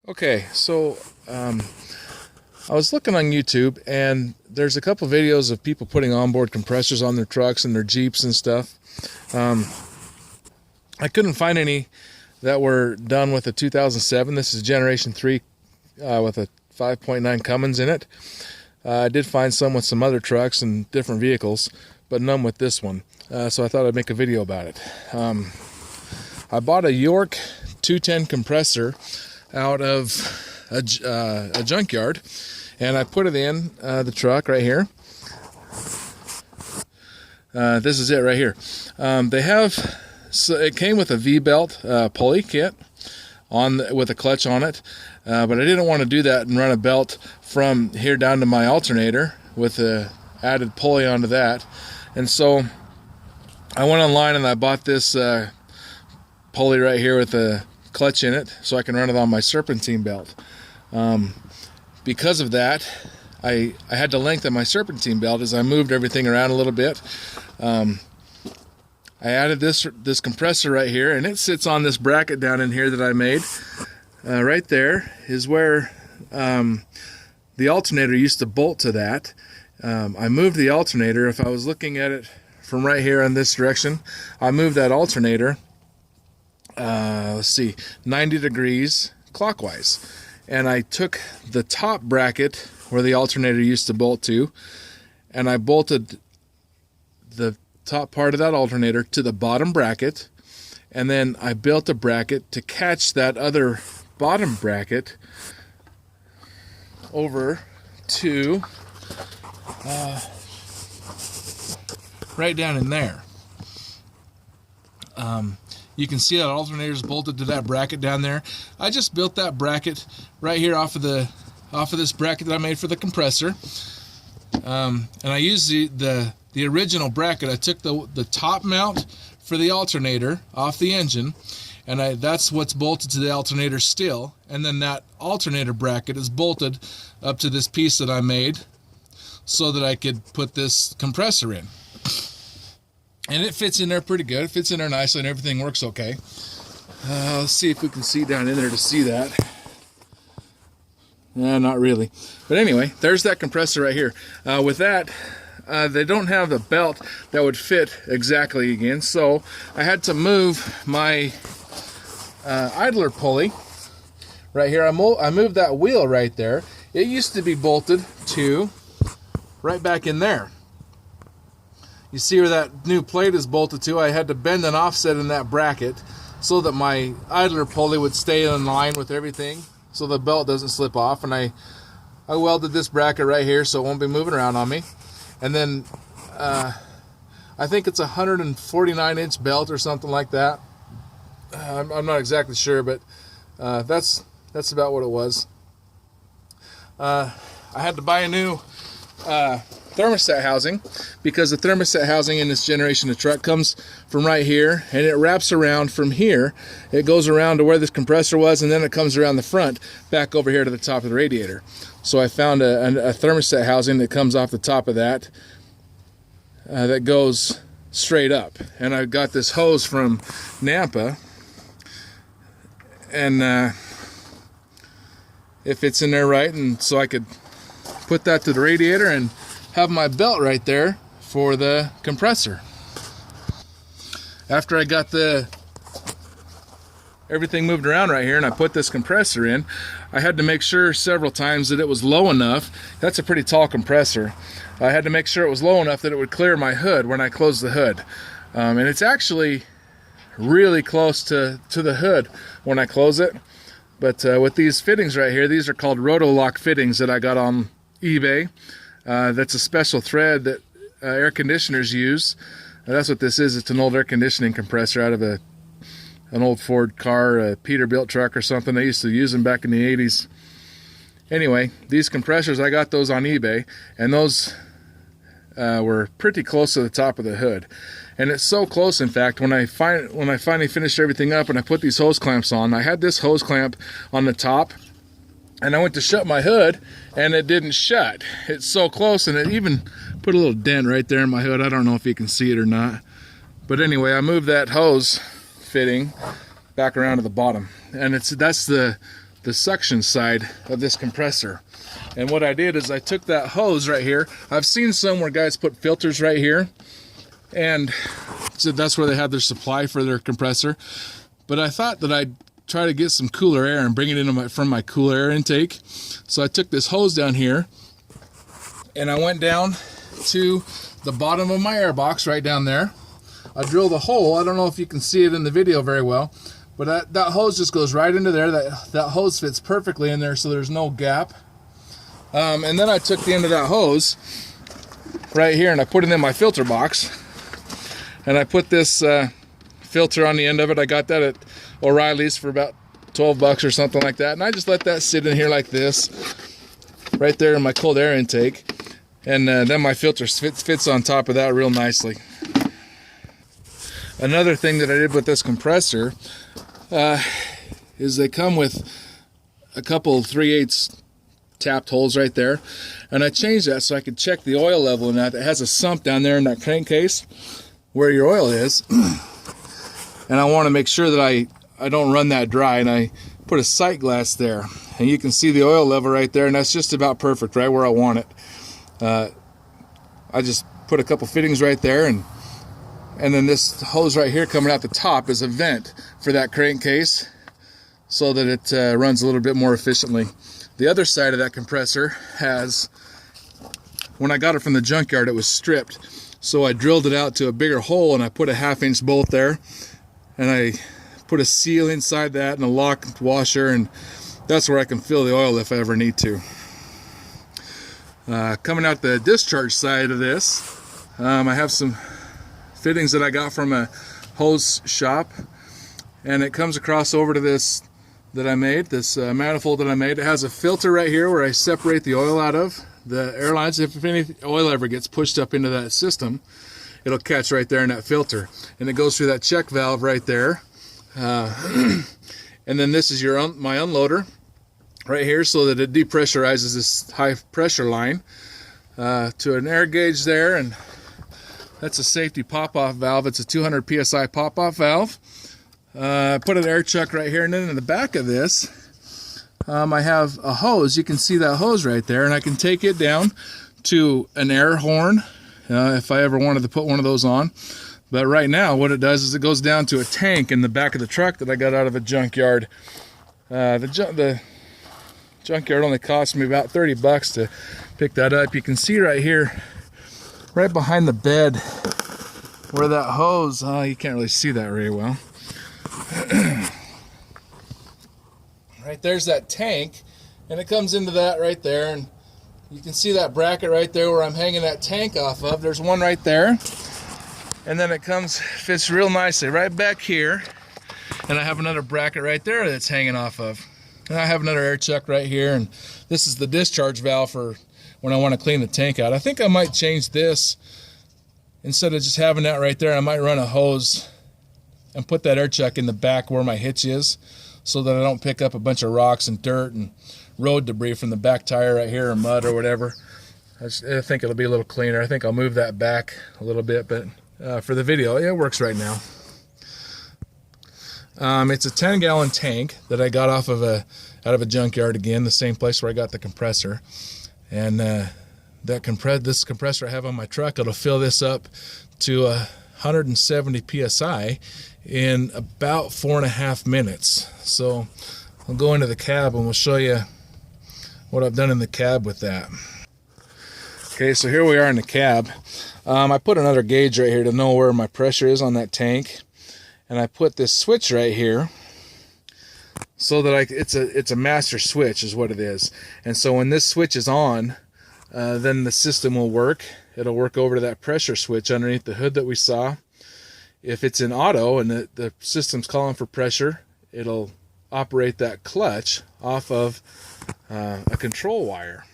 Okay, so I was looking on YouTube, and there's a couple videos of people putting onboard compressors on their trucks and their Jeeps and stuff. I couldn't find any that were done with a 2007. This is Generation 3 with a 5.9 Cummins in it. I did find some with some other trucks and different vehicles, but none with this one. So I thought I'd make a video about it. I bought a York 210 compressor out of a junkyard, and I put it in the truck right here. This is it right here. They have, so it came with a V-belt pulley kit with a clutch on it, but I didn't want to do that and run a belt from here down to my alternator with a added pulley onto that. And so I went online and I bought this pulley right here with a clutch in it so I can run it on my serpentine belt. Because of that, I had to lengthen my serpentine belt as I moved everything around a little bit. I added this compressor right here, and it sits on this bracket down in here that I made. Right there is where the alternator used to bolt to that. I moved the alternator. If I was looking at it from right here in this direction, I moved that alternator, let's see, 90 degrees clockwise. And I took the top bracket where the alternator used to bolt to, and I bolted the top part of that alternator to the bottom bracket, and then I built a bracket to catch that other bottom bracket over to right down in there. You can see that alternator is bolted to that bracket down there. I just built that bracket right here off of this bracket that I made for the compressor, and I used the original bracket. I took the top mount for the alternator off the engine, and that's what's bolted to the alternator still, and then that alternator bracket is bolted up to this piece that I made so that I could put this compressor in. And it fits in there pretty good. It fits in there nicely and everything works okay. Let's see if we can see down in there to see that. Not really. But anyway, there's that compressor right here. With that, they don't have a belt that would fit exactly again, so I had to move my idler pulley right here. I moved that wheel right there. It used to be bolted to right back in there. You see where that new plate is bolted to? I had to bend an offset in that bracket so that my idler pulley would stay in line with everything so the belt doesn't slip off. And I welded this bracket right here so it won't be moving around on me. And then I think it's a 149-inch belt or something like that. I'm not exactly sure, but that's about what it was. I had to buy a new thermostat housing because the thermostat housing in this generation of truck comes from right here, and it wraps around from here. It goes around to where this compressor was, and then it comes around the front back over here to the top of the radiator. So I found a thermostat housing that comes off the top of that that goes straight up, and I got this hose from Nampa, and it fits in there right, and so I could put that to the radiator and have my belt right there for the compressor. After I got everything moved around right here and I put this compressor in, I had to make sure several times that it was low enough. That's a pretty tall compressor. I had to make sure it was low enough that it would clear my hood when I closed the hood. And it's actually really close to the hood when I close it. But with these fittings right here, these are called Roto-Lock fittings that I got on eBay. That's a special thread that air conditioners use. That's what this is. It's an old air conditioning compressor out of an old Ford car, a Peterbilt truck or something. They used to use them back in the 80s. Anyway, these compressors, I got those on eBay, and those were pretty close to the top of the hood. And it's so close, in fact, when I finally finished everything up and I put these hose clamps on, I had this hose clamp on the top, and I went to shut my hood, and it didn't shut. It's so close, and it even put a little dent right there in my hood. I don't know if you can see it or not. But anyway, I moved that hose fitting back around to the bottom. And that's the the suction side of this compressor. And what I did is I took that hose right here. I've seen some where guys put filters right here, and so that's where they have their supply for their compressor. But I thought that I'd try to get some cooler air and bring it into from my cool air intake. So I took this hose down here and I went down to the bottom of my air box right down there. I drilled a hole. I don't know if you can see it in the video very well, but that hose just goes right into there. That hose fits perfectly in there, so there's no gap. And then I took the end of that hose right here and I put it in my filter box. And I put this filter on the end of it. I got that at O'Reilly's for about 12 bucks or something like that. And I just let that sit in here like this, right there in my cold air intake. And then my filter fits on top of that real nicely. Another thing that I did with this compressor is they come with a couple 3/8 tapped holes right there, and I changed that so I could check the oil level in that. It has a sump down there in that crankcase where your oil is, and I want to make sure that I don't run that dry, and I put a sight glass there, and you can see the oil level right there, and that's just about perfect, right where I want it. I just put a couple fittings right there, and then this hose right here coming out the top is a vent for that crankcase so that it runs a little bit more efficiently. The other side of that compressor has, when I got it from the junkyard, it was stripped. So I drilled it out to a bigger hole and I put a 1/2-inch bolt there. And I put a seal inside that and a lock washer, and that's where I can fill the oil if I ever need to. Coming out the discharge side of this, I have some fittings that I got from a hose shop, and it comes across over to this that I made, this manifold that I made. It has a filter right here where I separate the oil out of the air lines. If any oil ever gets pushed up into that system, it'll catch right there in that filter, and it goes through that check valve right there. And then this is my unloader right here, so that it depressurizes this high pressure line to an air gauge there, and that's a safety pop-off valve. It's a 200 psi pop-off valve. Put an air chuck right here, and then in the back of this I have a hose. You can see that hose right there, and I can take it down to an air horn if I ever wanted to put one of those on. But right now what it does is it goes down to a tank in the back of the truck that I got out of a junkyard. The junkyard only cost me about 30 bucks to pick that up. You can see right here, right behind the bed, where that hose, you can't really see that very well. Right there's that tank, and it comes into that right there, and you can see that bracket right there where I'm hanging that tank off of. There's one right there, and then it fits real nicely right back here, and I have another bracket right there that's hanging off of. And I have another air chuck right here, and this is the discharge valve for when I want to clean the tank out. I think I might change this. Instead of just having that right there, I might run a hose and put that air chuck in the back where my hitch is, so that I don't pick up a bunch of rocks and dirt and road debris from the back tire right here, or mud or whatever. I think it'll be a little cleaner. I think I'll move that back a little bit, but for the video, it works right now. It's a 10-gallon tank that I got out of a junkyard, again, the same place where I got the compressor. And this compressor I have on my truck, it'll fill this up to 170 psi in about 4.5 minutes. So I'll go into the cab and we'll show you what I've done in the cab with that. Okay, so here we are in the cab. I put another gauge right here to know where my pressure is on that tank. And I put this switch right here so that it's a master switch is what it is. And so when this switch is on, then the system will work. It'll work over to that pressure switch underneath the hood that we saw. If it's in auto and the system's calling for pressure, it'll operate that clutch off of a control wire.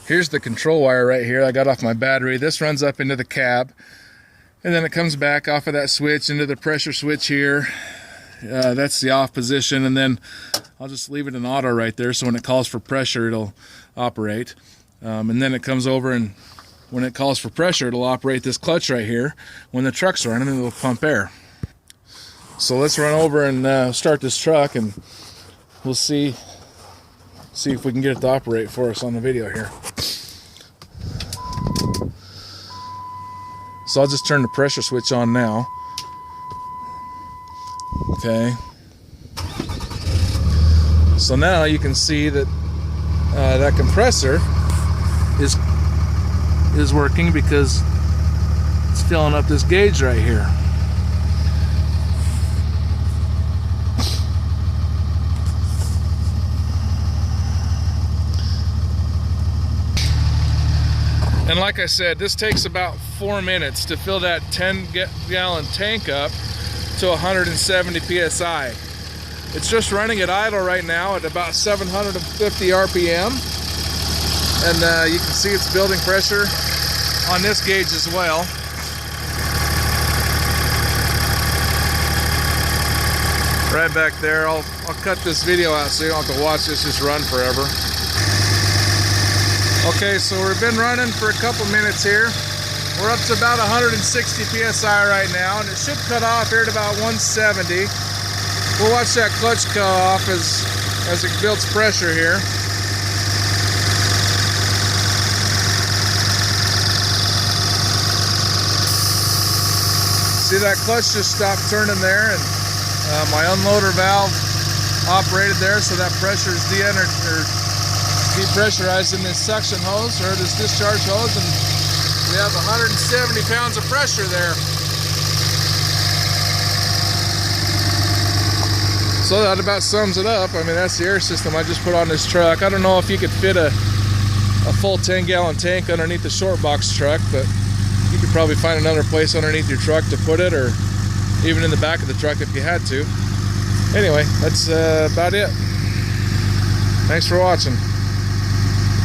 Here's the control wire right here I got off my battery. This runs up into the cab, and then it comes back off of that switch into the pressure switch here. That's the off position, and then I'll just leave it in auto right there, so when it calls for pressure it'll operate. And then it comes over, and when it calls for pressure it'll operate this clutch right here. When the truck's running, it'll pump air. So let's run over and start this truck, and we'll see if we can get it to operate for us on the video here. So I'll just turn the pressure switch on now. Okay. So now you can see that that compressor is working because it's filling up this gauge right here. And like I said, this takes about 4 minutes to fill that 10-gallon tank up to 170 psi. It's just running at idle right now at about 750 RPM. And you can see it's building pressure on this gauge as well. Right back there. I'll cut this video out so you don't have to watch this just run forever. Okay, so we've been running for a couple minutes here. We're up to about 160 psi right now, and it should cut off here at about 170. We'll watch that clutch cut off as it builds pressure here. See that clutch just stopped turning there, and my unloader valve operated there, so that pressure is depressurized in this suction hose or this discharge hose, and we have 170 pounds of pressure there. So that about sums it up. I mean, that's the air system I just put on this truck. I don't know if you could fit a full 10-gallon tank underneath the short box truck, but you could probably find another place underneath your truck to put it, or even in the back of the truck if you had to. Anyway, that's about it. Thanks for watching.